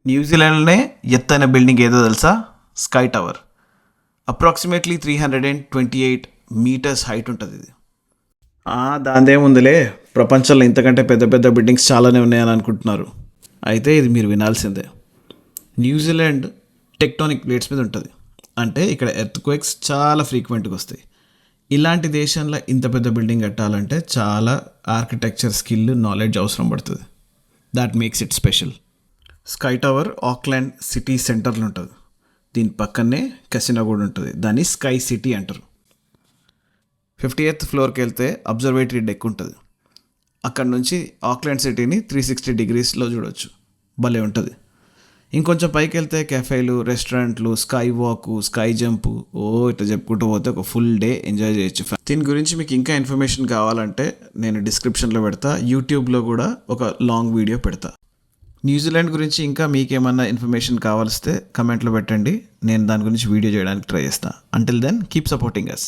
న్యూజిలాండ్లోనే ఎత్తైన బిల్డింగ్ ఏదో తెలుసా? Sky tower. Approximately 328 metres height ఉంటుంది ఇది. దాందేముందిలే, ప్రపంచంలో ఇంతకంటే పెద్ద పెద్ద బిల్డింగ్స్ చాలానే ఉన్నాయని అనుకుంటున్నారు. అయితే ఇది మీరు వినాల్సిందే. న్యూజిలాండ్ టెక్టోనిక్ ప్లేట్స్ మీద ఉంటుంది. అంటే ఇక్కడ ఎర్త్క్వేక్స్ చాలా ఫ్రీక్వెంట్గా వస్తాయి. ఇలాంటి దేశంలో ఇంత పెద్ద బిల్డింగ్ కట్టాలంటే చాలా ఆర్కిటెక్చర్ స్కిల్, నాలెడ్జ్ అవసరం పడుతుంది. That makes it special. Sky tower Auckland city సెంటర్లో ఉంటుంది. దీని పక్కనే కెసినో కూడా ఉంటుంది. దాన్ని స్కై సిటీ అంటారు. 58th ఫ్లోర్కి వెళ్తే అబ్జర్వేటరీ డెక్ ఉంటుంది. అక్కడ నుంచి ఆక్లాండ్ సిటీని 360 డిగ్రీస్లో చూడవచ్చు. భలే ఉంటుంది. ఇంకొంచెం పైకి వెళ్తే కెఫేలు, రెస్టారెంట్లు, స్కై వాక్, స్కై జంప్, ఇట్లా చెప్పుకుంటూ పోతే ఒక ఫుల్ డే ఎంజాయ్ చేయొచ్చు. దీని గురించి మీకు ఇంకా ఇన్ఫర్మేషన్ కావాలంటే నేను డిస్క్రిప్షన్లో పెడతా. యూట్యూబ్లో కూడా ఒక లాంగ్ వీడియో పెడతా. న్యూజిలాండ్ గురించి ఇంకా మీకేమన్నా ఇన్ఫర్మేషన్ కావాల్స్తే కమెంట్లో పెట్టండి. నేను దాని గురించి వీడియో చేయడానికి ట్రై చేస్తాను. అంటిల్ దెన్ కీప్ సపోర్టింగ్ అస్.